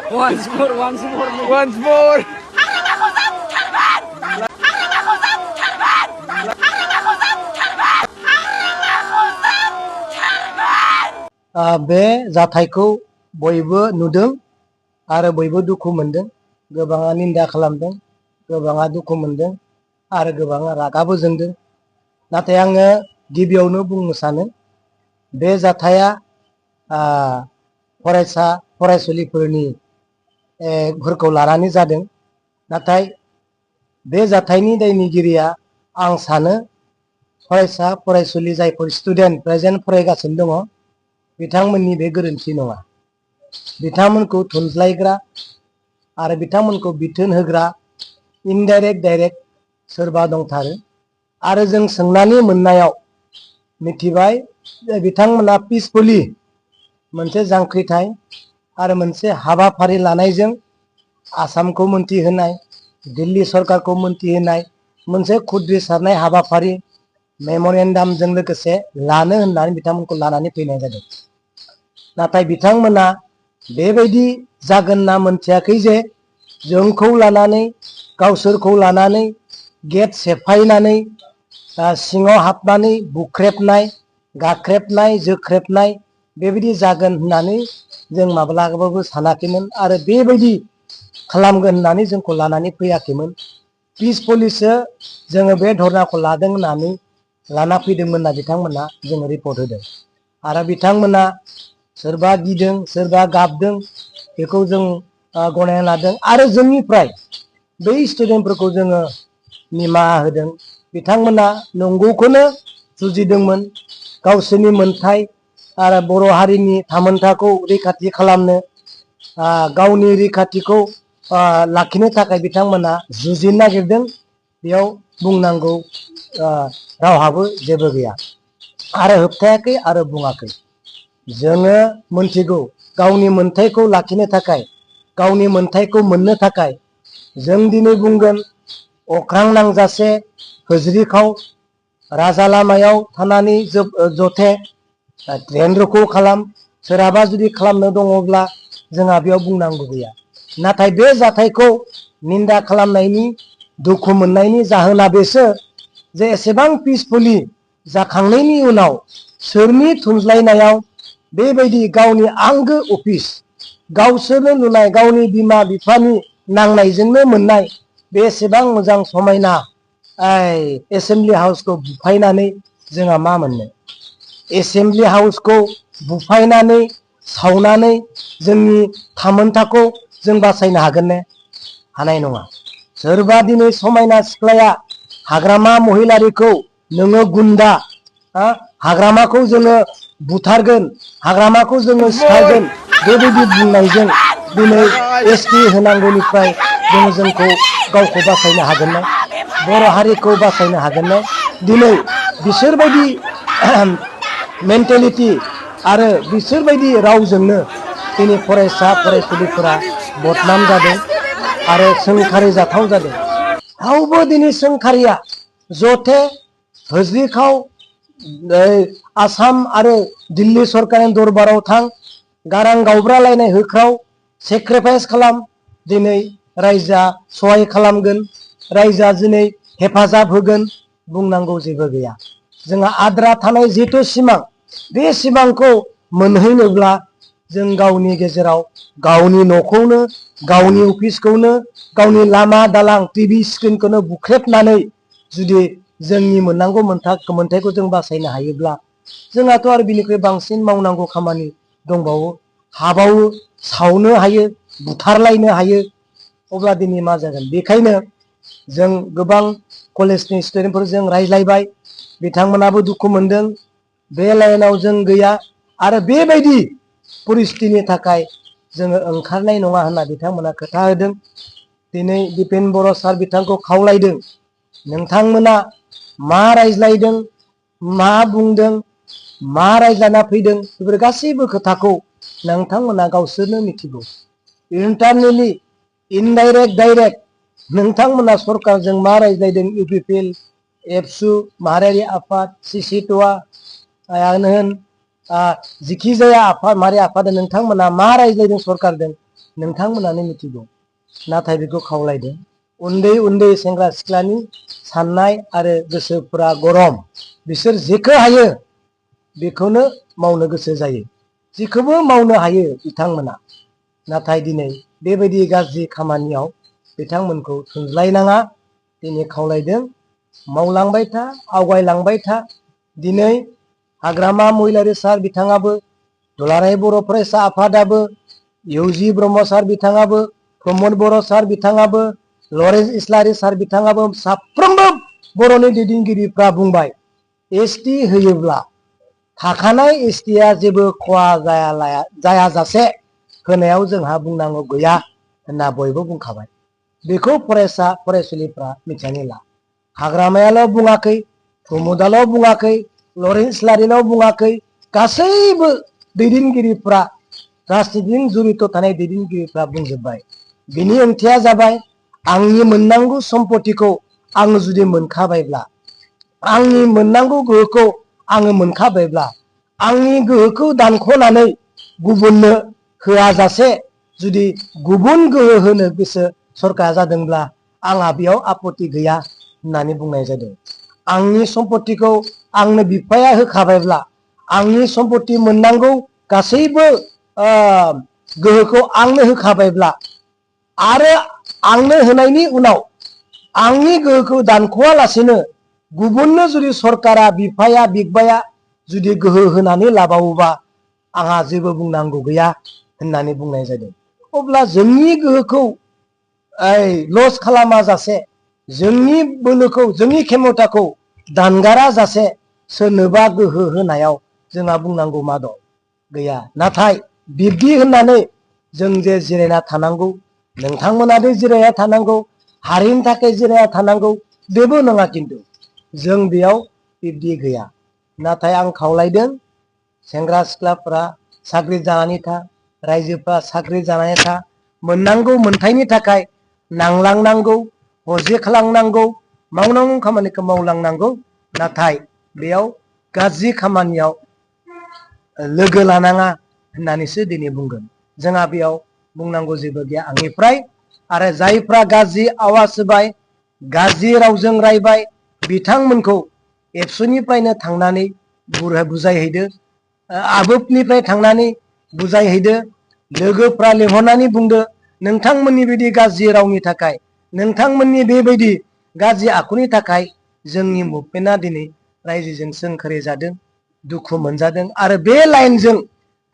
Once more, once more. Once more. बे जाथायखौ बयबो नुदों आरो बयबो दुखु मोनदों। गोबाङा निन्दा खालामदों, गोबाङा दुखु मोनदों आरो गोबाङा रागाबो जोंदों। नाथाय आङो गिबियावनो बुंनो सानो बे जाथाया फरायसा फरायसुलिफोरनि फोरखौ लानानै जादों। नाथाय बे जाथायनि दायनिगिरिया आं सानो फरायसा फरायसुलि जायफोर स्टुडेन्ट प्रेजेन्ट फरायगासिनो दङ बिथांमोननि बे गोरोन्थि नङा। बिथांमोनखौ थुनज्लायग्रा आरो बिथांमोनखौ बिथोन होग्रा इनडाइरेक्ट डाइरेक्ट सोरबा दंथारो। आरो जों सोंनानै मोननायाव मिथिबाय बिथांमोना पिसफुलि मोनसे जांख्रिथाय आरो मोनसे हाबाफारि लानायजों आसामखौ मोनथिहोनाय, दिल्ली सरकारखौ मोनथिहोनाय मोनसे खुद्रिसारनाय हाबाफारि मेम'रेन्डामजों लोगोसे लानो होननानै बिथांमोनखौ लानानै फैनाय जादों। नाथाय बिथांमोना बेबायदि जागोन ना मोनथियाखै जे जोंखौ लानानै गावसोरखौ लानानै गेट सेफायनानै सिङाव हाबनानै बुख्रेबनाय, गाख्रेबनाय, जोख्रेबनाय बेबायदि जागोन होननानै जों माब्लाबाबो सानाखैमोन आरो बेबायदि खालामगोन होननानै जोंखौ लानानै फैयाखैमोन। पिसफुलिसो जोङो बे धरनाखौ लादों होननानै लाना फैदोंमोन होनना बिथांमोना जोङो रिपर्ट होदों। आरो बिथांमोना सोरबा गिदों सोरबा गाबदों बेखौ जों गनायना लादों आरो जोंनिफ्राय बै स्टुडेन्टफोरखौ जोङो निमाहा होदों। बिथांमोना नंगौखौनो जुजिदोंमोन, गावसोरनि मोनथाय आरो बर' हारिनि थामोनथाखौ रैखाथि खालामनो गावनि रैखाथिखौ लाखिनो थाखाय बिथांमोना जुजिनो नागिरदों। बेयाव बुंनांगौ रावहाबो जेबो गैया आरो होबथायाखै आरो बुङाखै। जोङो मोनथिगौ गावनि मोनथायखौ लाखिनो थाखाय, गावनि मोनथायखौ मोननो थाखाय जों दिनै बुंगोन अख्रां नांजासे होज्रिखाव राजा लामायाव थानानै जथे ट्रेन रोखौ खालाम। सोरहाबा जुदि खालामनो दङब्ला जोंहा बेयाव बुंनांगौ गैया। नाथाय बे जाथायखौ निन्दा खालामनायनि दुखु मोननायनि जाहोना बेसो जे एसेबां पिसफुलि जाखांनायनि उनाव सोरनि थुनज्लायनायाव बेबायदि गावनि आंगो अफिस, गावसोरनो लुनाय गावनि बिमा बिफानि नांनायजोंनो मोननाय बेसेबां मोजां समायना एसेम्बलि हाउसखौ बुफायनानै जोंहा मा मोननो? एसेम्बलि हाउसखौ बुफायनानै सावनानै जोंनि थामोनथाखौ जों बासायनो हागोन ने? हानाय नङा। सोरबा दिनै समायना सिख्लाया हाग्रामा महिलारिखौ नोङो गुन्दा, हाग्रामाखौ जोङो बुथारगोन, हाग्रामाखौ जोङो सिफायगोन बेबायदि बुंनायजों दिनै एसटि होनांगौनिफ्राय जोंखौ गावखौ बासायनो हागोन ने? बर' हारिखौ बासायनो हागोन ने? दिनै बिसोरबायदि मेन्टेलिटि आरो बिसोरबायदि रावजोंनो दिनै फरायसा फरायसुलिफोरा बदनाम जादों आरो सोंखारि जाथाव जादों। रावबो दिनै सोंखारिया जथे होज्रिखाव आसाम आरो दिल्ली सरकारनि दरबाराव थां, गारां गावब्रालायनाय होख्राव, सेक्रिफाइस खालाम, दिनै रायजोआ सहाय खालामगोन, रायजोआ दिनै हेफाजाब होगोन बुंनांगौ जेबो गैया। जोंहा आद्रा थानाय जिथु सिमां, बे सिमांखौ मोनहैनोब्ला जों गावनि गेजेराव गावनि न'खौनो, गावनि अफिसखौनो, गावनि लामा दालां टिभि स्क्रिनखौनो बुख्रेबनानै जुदि जोंनि मोननांगौ मोनथायखौ जों बासायनो हायोब्ला जोंहाथ' आरो बिनिख्रुइ बांसिन मावनांगौ खामानि दंबावो, हाबावो, सावनो हायो, बुथारलायनो हायो। अब्ला दिनै मा जागोन? बेखायनो जों गोबां कलेजनि स्टुडेन्टफोरजों रायज्लायबाय, बिथांमोनाबो दुखु मोनदों। बे लाइनाव जों गैया आरो बेबायदि परिस्थितिनि थाखाय जोङो ओंखारनाय नङा होनना बिथांमोना खोथा होदों। दिनै दिपेन बर' सार बिथांखौ खावलायदों, नोंथांमोना मा रायज्लायदों, मा बुंदों, मा रायज्लायना फैदों बेफोर गासैबो खोथाखौ नोंथांमोना गावसोरनो मिथिगौ। इन्टारनेलि इनडाइरेक्ट डाइरेक्ट नोंथांमोना सरकारजों मा रायज्लायदों, इउपिपिएल, एबसु, माहारियारि आफाद, सिसिट'आनो होन जिखि जाया आफाद, माहारि आफाद, नोंथांमोना मा रायज्लायदों सरकारजों नोंथांमोनानो मिथिगौ नाथाय बेखौ खावलायदों उन्दै उन्दै सेंग्रा सिख्लानि साननाय आरो गोसोफोरा गरम बिसोर जेखौ हायो बेखौनो मावनो गोसो जायो जेखौबो मावनो हायो बिथांमोना नाथाय दिनै बेबायदि गाज्रि खामानियाव बिथांमोनखौ थुनज्लायनाङा दिनै खावलायदों मावलांबाय था आवगायलांबाय था दिनै हाग्रामा महिलारि सार बिथाङाबो दुलाराय बर' फरायसा आफादाबो इउजि ब्रह्म सार बिथाङाबो प्रमद बर' सार बिथाङाबो लरेन्स इस्लारि सार बिथाङाबो साफ्रोमबो बर'नि दैदेनगिरिफ्रा बुंबाय एसटि होयोब्ला थाखानाय एसटिआ जेबो खहा जायाजासे होनायाव जोंहा बुंनांगौ गैया होनना बयबो बुंखाबाय बेखौ फरायसा फरायसुलिफ्रा मिथिनानै ला हाग्रामायाल' बुङाखै प्रमदाल' बुङाखै लरेन्स इस्लारिल' बुङाखै गासैबो दैदेनगिरिफ्रा राजनितिजों जुरित थानाय दैदेनगिरिफ्रा बुंजोबबाय बिनि ओंथिया जाबाय आंनि मोननांगौ सम्पतिखौ आं जुदि मोनखाबायब्ला आंनि मोननांगौ गोहोखौ आङो मोनखाबायब्ला आंनि गोहोखौ दानख'नानै गुबुननो होआजासे जुदि गुबुन गोहो होनो गोसो सरकारा जादोंब्ला आंहा बेयाव आपत्ति गैया होननानै बुंनाय जादों आंनि सम्पतिखौ आंनो बिफाया होखाबायब्ला आंनि सम्पति मोननांगौ गासैबो गोहोखौ आंनो होखाबायब्ला आरो आंनो होनायनि उनाव आंनि गोहोखौ दानख'वालासेनो गुबुननो जुदि सरकारा बिफाया बिगबाया जुदि गोहो होनानै लाबावोबा आंहा जेबो बुंनांगौ गैया होननानै बुंनाय जादों अब्ला जोंनि गोहोखौ लस खालामा जासे जोंनि बोलोखौ जोंनि खेमथाखौ दानगारा जासे सोरनोबा गोहो होनायाव जोंहा बुंनांगौ मा दं गैया नाथाय बिब्दि होननानै जों जे जिरायना थानांगौ नोंथांमोनादि जिरायना थानांगौ हारिनि थाखाय जिरायना थानांगौ बेबो नङा खिन्थु जों बेयाव बिब्दि गैया नाथाय आं खावलायदों सेंग्रा सिख्लाफ्रा साख्रि जानानै था रायजोफ्रा साख्रि जानानै था मोननांगौ मोनथायनि थाखाय नांलांनांगौ हजे खालामनांगौ मावनांगौ खामानिखौ मावलांनांगौ नाथाय बेयाव गाज्रि खामानियाव लोगो लानाङा होननानैसो दिनै बुंगोन जोंहा बेयाव बुंनांगौ जेबो गैया आंनिफ्राय आरो जायफ्रा गाज्रि आवाज होबाय गाज्रि रावजों रायबाय बिथांमोनखौ एबसुनिफ्रायनो थांनानै बुजायहैदो आबोबनिफ्राय थांनानै बुजायहैदो लोगोफ्रा लिंहरनानै बुंदो नोंथांमोननि बिदि गाज्रि रावनि थाखाय नोंथांमोननि बेबायदि गाज्रि आखुनि थाखाय जोंनि मुभमेन्टआ दिनै रायजोजों सोंखारि जादों दुखु मोनजादों आरो बे लाइनजों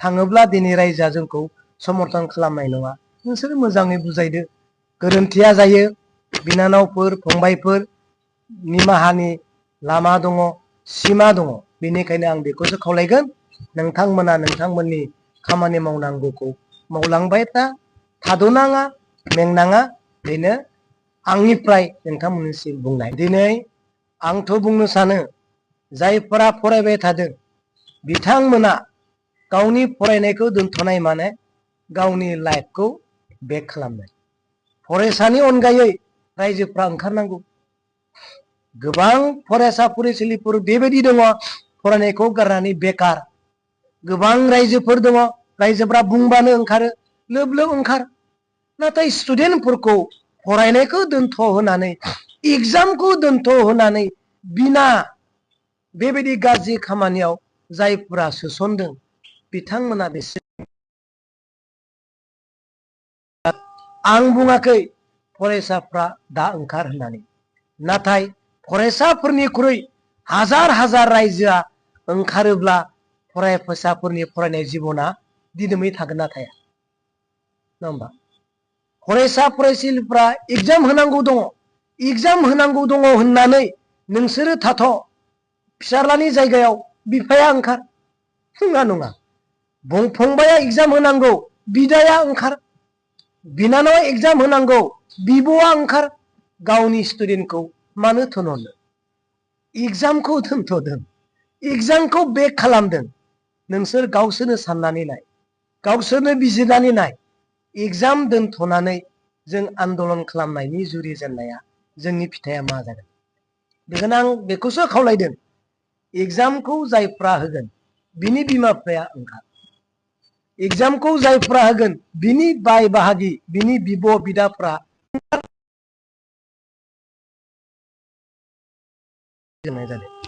थाङोब्ला दिनै रायजोआ जोंखौ समर्थन खालामनाय नङा नोंसोर मोजाङै बुजायदो गोरोन्थिया जायो बिनानावफोर फंबायफोर निमाहानि लामा दङ सिमा दङ बेनिखायनो आं बेखौसो खावलायगोन नोंथांमोना नोंथांमोननि खामानि मावनांगौखौ मावलांबाय था थाद'नाङा मेंनाङा बेनो आंनिफ्राय नोंथांमोननिसिम बुंनाय दिनै आंथ' बुंनो सानो जायफोरा फरायबाय थादों बिथांमोना गावनि फरायनायखौ दोनथ'नाय माने गावनि लाइफखौ बेक खालामनाय फरायसानि अनगायै रायजोफ्रा ओंखारनांगौ गोबां फरायसा फरायसुलिफोर बेबायदि दङ फरायनायखौ गारनानै बेकार गोबां रायजोफोर दङ रायजोफ्रा बुंबानो ओंखारो लोब लोब ओंखार नाथाय स्टुडेन्टफोरखौ फरायनायखौ दोनथ' होनानै एग्जामखौ दोनथ' होनानै बिना बेबायदि गाज्रि खामानियाव जायफोरा सोसनदों बिथांमोना बिसोर आं बुङाखै फरायसाफ्रा दा ओंखार होननानै नाथाय फरायसाफोरनिख्रुइ हाजार हाजार रायजोआ ओंखारोब्ला फरायसाफोरनि फरायनाय जिबना दिदोमै थागोन ना थाया नङा होमबा फरायसा फरायसुलिफ्रा एग्जाम होनांगौ दङ होननानै नोंसोरो थाथ' फिसाज्लानि जायगायाव बिफाया ओंखार नङा फंबाया एग्जाम होनांगौ बिदाया ओंखार बिनानावा एग्जाम होनांगौ बिब'आ ओंखार गावनि स्टुडेन्टखौ मानो थोनहरनो एग्जामखौ दोनथ'दों एग्जामखौ बेक खालामदों नोंसोर गावसोरनो साननानै नाय गावसोरनो बिजिरनानै नाय एग्जाम दोनथ'नानै जों आन्दलन खालामनायनि जुरिजेननाया जोंनि फिथाइया मा जागोन बेखायनो आं बेखौसो खावलायदों एग्जामखौ जायफ्रा होगोन बिनि बिमा बिफाया ओंखार एग्जामखौ जायफ्रा होगोन बिनि बाय बाहागि बिनि बिब' बिदाफ्रा होनाय जादों।